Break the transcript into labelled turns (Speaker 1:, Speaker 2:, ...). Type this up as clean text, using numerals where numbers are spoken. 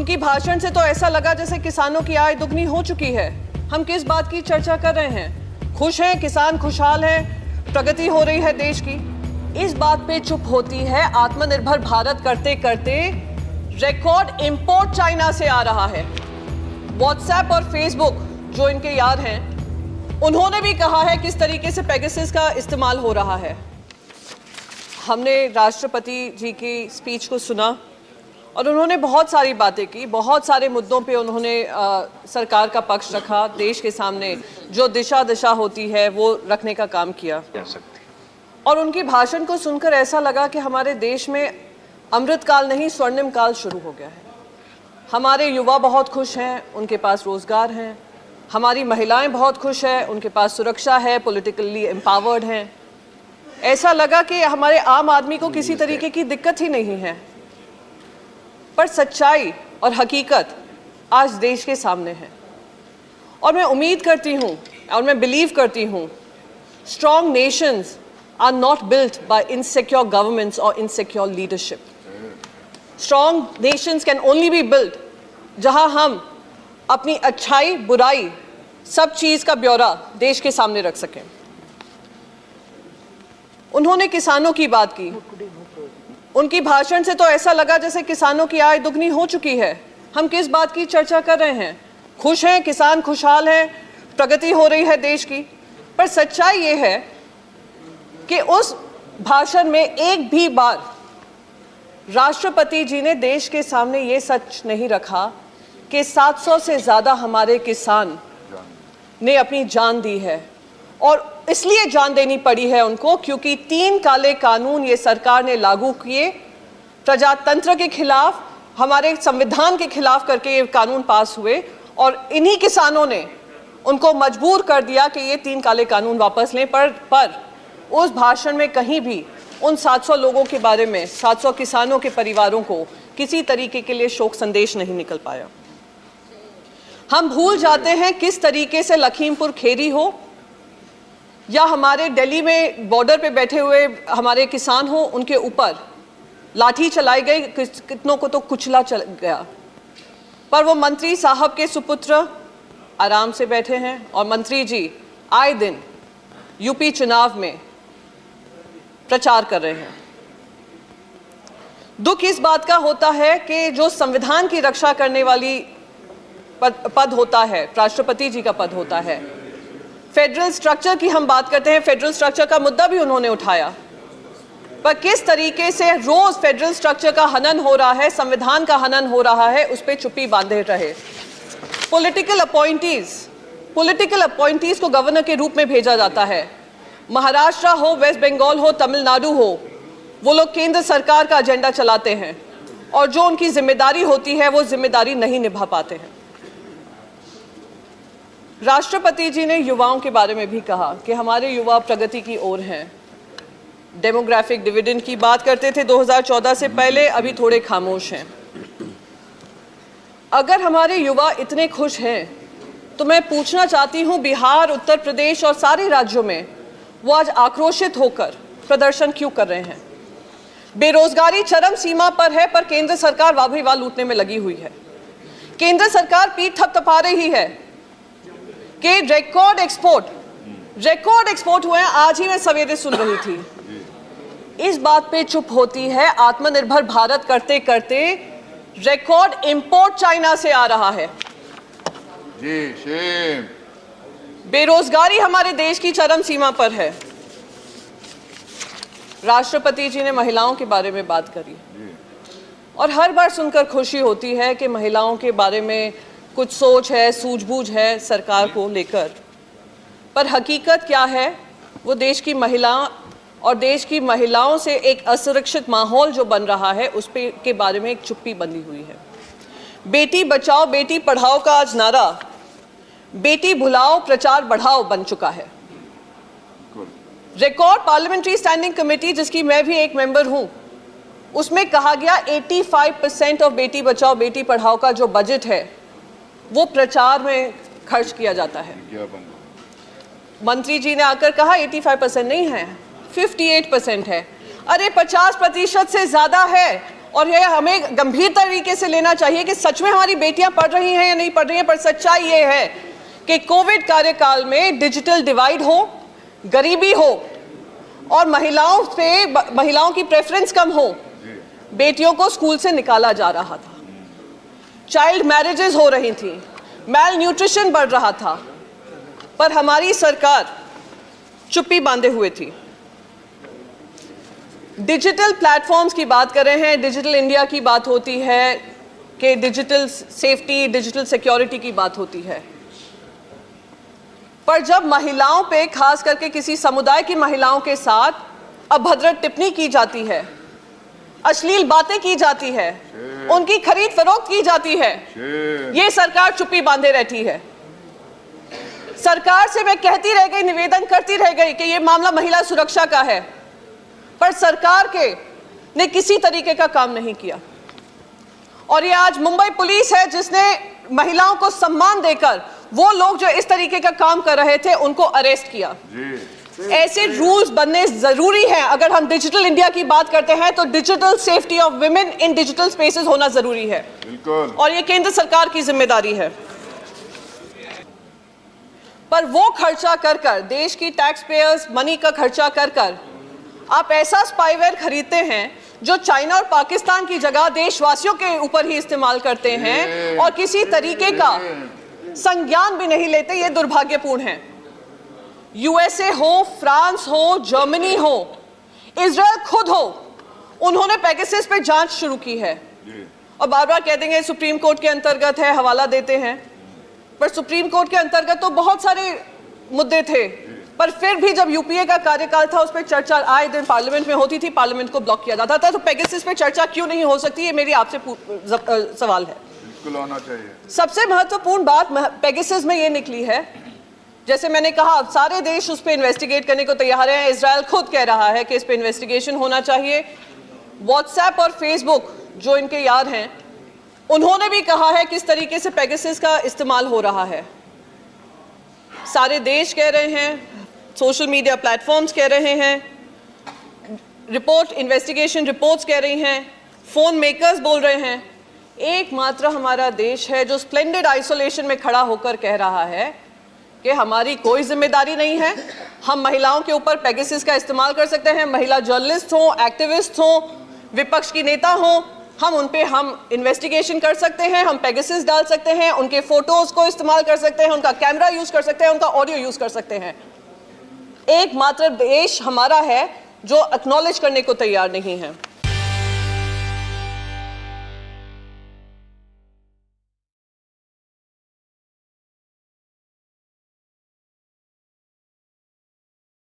Speaker 1: उनकी भाषण से तो ऐसा लगा जैसे किसानों की आय दुगनी हो चुकी है। हम किस बात की चर्चा कर रहे हैं? खुश हैं किसान, खुशहाल हैं, प्रगति हो रही है देश की। इस बात पे चुप होती है। आत्मनिर्भर भारत करते करते रिकॉर्ड इंपोर्ट चाइना से आ रहा है। व्हाट्सएप और फेसबुक जो इनके यार हैं, उन्होंने भी कहा है किस तरीके से पेगासस का इस्तेमाल हो रहा है। हमने राष्ट्रपति जी की स्पीच को सुना और उन्होंने बहुत सारी बातें की, बहुत सारे मुद्दों पे उन्होंने सरकार का पक्ष रखा, देश के सामने जो दिशा होती है वो रखने का काम किया। और उनकी भाषण को सुनकर ऐसा लगा कि हमारे देश में अमृतकाल नहीं स्वर्णिम काल शुरू हो गया है। हमारे युवा बहुत खुश हैं, उनके पास रोजगार हैं। हमारी महिलाएं बहुत खुश हैं, उनके पास सुरक्षा है, पॉलिटिकली एम्पावर्ड हैं। ऐसा लगा कि हमारे आम आदमी को किसी तरीके की दिक्कत ही नहीं है। पर सच्चाई और हकीकत आज देश के सामने है और मैं उम्मीद करती हूँ और मैं बिलीव करती हूँ, strong nations are not built by insecure governments और insecure leadership. Strong nations can only be built जहाँ हम अपनी अच्छाई बुराई सब चीज़ का ब्यौरा देश के सामने रख सकें। उन्होंने किसानों की बात की। उनकी भाषण से तो ऐसा लगा जैसे किसानों की आय दुगनी हो चुकी है। हम किस बात की चर्चा कर रहे हैं? खुश हैं किसान, खुशहाल हैं, प्रगति हो रही है देश की। पर सच्चाई ये है कि उस भाषण में एक भी बार राष्ट्रपति जी ने देश के सामने ये सच नहीं रखा कि 700 से ज़्यादा हमारे किसान ने अपनी जान दी है। और इसलिए जान देनी पड़ी है उनको क्योंकि 3 काले कानून ये सरकार ने लागू किए, प्रजातंत्र के खिलाफ, हमारे संविधान के खिलाफ करके ये कानून पास हुए और इन्हीं किसानों ने उनको मजबूर कर दिया कि ये 3 काले कानून वापस लें। पर उस भाषण में कहीं भी उन 700 लोगों के बारे में, 700 किसानों के परिवारों को किसी तरीके के लिए शोक संदेश नहीं निकल पाया। हम भूल जाते हैं किस तरीके से लखीमपुर खेरी हो या हमारे दिल्ली में बॉर्डर पे बैठे हुए हमारे किसान हो, उनके ऊपर लाठी चलाई गई, कितनों को तो कुचला चल गया। पर वो मंत्री साहब के सुपुत्र आराम से बैठे हैं और मंत्री जी आए दिन यूपी चुनाव में प्रचार कर रहे हैं। दुख इस बात का होता है कि जो संविधान की रक्षा करने वाली पद होता है, राष्ट्रपति जी का पद होता है, फेडरल स्ट्रक्चर की हम बात करते हैं, फेडरल स्ट्रक्चर का मुद्दा भी उन्होंने उठाया। पर किस तरीके से रोज फेडरल स्ट्रक्चर का हनन हो रहा है, संविधान का हनन हो रहा है, उस पर चुप्पी बांधे रहे। पॉलिटिकल अपॉइंटीज को गवर्नर के रूप में भेजा जाता है। महाराष्ट्र हो, वेस्ट बंगाल हो, तमिलनाडु हो, वो लोग केंद्र सरकार का एजेंडा चलाते हैं और जो उनकी जिम्मेदारी होती है वो जिम्मेदारी नहीं निभा पाते हैं। राष्ट्रपति जी ने युवाओं के बारे में भी कहा कि हमारे युवा प्रगति की ओर हैं। डेमोग्राफिक डिविडेंड की बात करते थे 2014 से पहले, अभी थोड़े खामोश हैं। अगर हमारे युवा इतने खुश हैं तो मैं पूछना चाहती हूं, बिहार, उत्तर प्रदेश और सारे राज्यों में वो आज आक्रोशित होकर प्रदर्शन क्यों कर रहे हैं? बेरोजगारी चरम सीमा पर है, पर केंद्र सरकार वाह भाई वाह लूटने में लगी हुई है। केंद्र सरकार पीठ थपथपा रही है कि रिकॉर्ड एक्सपोर्ट हुए हैं। आज ही मैं सवेरे सुन रही थी। इस बात पे चुप होती है। आत्मनिर्भर भारत करते करते रिकॉर्ड इंपोर्ट चाइना से आ रहा है।
Speaker 2: जी, शेम।
Speaker 1: बेरोजगारी हमारे देश की चरम सीमा पर है। राष्ट्रपति जी ने महिलाओं के बारे में बात करी और हर बार सुनकर खुशी होती है कि महिलाओं के बारे में कुछ सोच है, सूझबूझ है सरकार को लेकर। पर हकीकत क्या है? वो देश की महिला और देश की महिलाओं से एक असुरक्षित माहौल जो बन रहा है उस पे के बारे में एक चुप्पी बंधी हुई है। बेटी बचाओ बेटी पढ़ाओ का आज नारा बेटी भुलाओ प्रचार बढ़ाओ बन चुका है। रिकॉर्ड पार्लियामेंट्री स्टैंडिंग कमेटी, जिसकी मैं भी एक मेंबर हूं, उसमें कहा गया 85% ऑफ बेटी बचाओ बेटी पढ़ाओ का जो बजट है वो प्रचार में खर्च किया जाता है। मंत्री जी ने आकर कहा 85% नहीं है, 58% है। अरे 50% से ज्यादा है। और यह हमें गंभीर तरीके से लेना चाहिए कि सच में हमारी बेटियां पढ़ रही हैं या नहीं पढ़ रही हैं। पर सच्चाई ये है कि कोविड कार्यकाल में डिजिटल डिवाइड हो, गरीबी हो और महिलाओं की प्रेफरेंस कम हो, बेटियों को स्कूल से निकाला जा रहा था, चाइल्ड मैरिजेस हो रही थी, मैल न्यूट्रिशन बढ़ रहा था, पर हमारी सरकार चुप्पी बांधे हुए थी। डिजिटल प्लेटफॉर्म्स की बात कर रहे हैं, डिजिटल इंडिया की बात होती है कि डिजिटल सेफ्टी, डिजिटल सिक्योरिटी की बात होती है, पर जब महिलाओं पे, खास करके किसी समुदाय की महिलाओं के साथ अभद्र टिप्पणी की जाती है, अश्लील बातें की जाती है, उनकी खरीद फरोख्त की जाती है, ये सरकार चुप्पी बांधे रहती है। सरकार से मैं कहती रह गई, निवेदन करती रह गई कि ये मामला महिला सुरक्षा का है, पर सरकार ने किसी तरीके का काम नहीं किया। और ये आज मुंबई पुलिस है जिसने महिलाओं को सम्मान देकर वो लोग जो इस तरीके का काम कर रहे थे उनको अरेस्ट किया। ऐसे रूल्स बनने जरूरी हैं। अगर हम डिजिटल इंडिया की बात करते हैं तो digital safety of women in digital spaces होना जरूरी है,
Speaker 2: बिल्कुल, और
Speaker 1: ये केंद्र सरकार की जिम्मेदारी है। पर वो खर्चा कर देश की टैक्स पेयर्स मनी का खर्चा कर आप ऐसा स्पाईवेयर खरीदते हैं जो चाइना और पाकिस्तान की जगह देशवासियों के ऊपर ही इस्तेमाल करते हैं और किसी तरीके का संज्ञान भी नहीं लेते। ये दुर्भाग्यपूर्ण है। यूएसए हो, फ्रांस हो, जर्मनी हो, इजराइल खुद हो, उन्होंने पेगासस पे जांच शुरू की है और बार बार कह देंगे सुप्रीम कोर्ट के अंतर्गत है, हवाला देते हैं, पर सुप्रीम कोर्ट के अंतर्गत तो बहुत सारे मुद्दे थे, पर फिर भी जब यूपीए का कार्यकाल था उस पर चर्चा आए दिन पार्लियामेंट में होती थी, पार्लियामेंट को ब्लॉक किया जाता था। तो पेगासस पे चर्चा क्यों नहीं हो सकती, ये मेरी आपसे सवाल है।
Speaker 2: बिल्कुल होना चाहिए।
Speaker 1: सबसे महत्वपूर्ण बात पेगासस में ये निकली है, जैसे मैंने कहा सारे देश उस पर इन्वेस्टिगेट करने को तैयार हैं। इजराइल खुद कह रहा है कि इस पर इन्वेस्टिगेशन होना चाहिए। व्हाट्सएप और फेसबुक जो इनके यार हैं उन्होंने भी कहा है किस तरीके से पेगासस का इस्तेमाल हो रहा है। सारे देश कह रहे हैं, सोशल मीडिया प्लेटफॉर्म्स कह रहे हैं, इन्वेस्टिगेशन रिपोर्ट्स कह रही हैं, फोन मेकर्स बोल रहे हैं। एकमात्र हमारा देश है जो स्प्लेंडेड आइसोलेशन में खड़ा होकर कह रहा है कि हमारी कोई जिम्मेदारी नहीं है, हम महिलाओं के ऊपर पेगासस का इस्तेमाल कर सकते हैं। महिला जर्नलिस्ट हो, एक्टिविस्ट हो, विपक्ष की नेता हो, हम उन पे इन्वेस्टिगेशन कर सकते हैं, हम पेगासस डाल सकते हैं, उनके फोटोज को इस्तेमाल कर सकते हैं, उनका कैमरा यूज कर सकते हैं, उनका ऑडियो यूज कर सकते हैं। एकमात्र देश हमारा है जो एक्नॉलेज करने को तैयार नहीं है।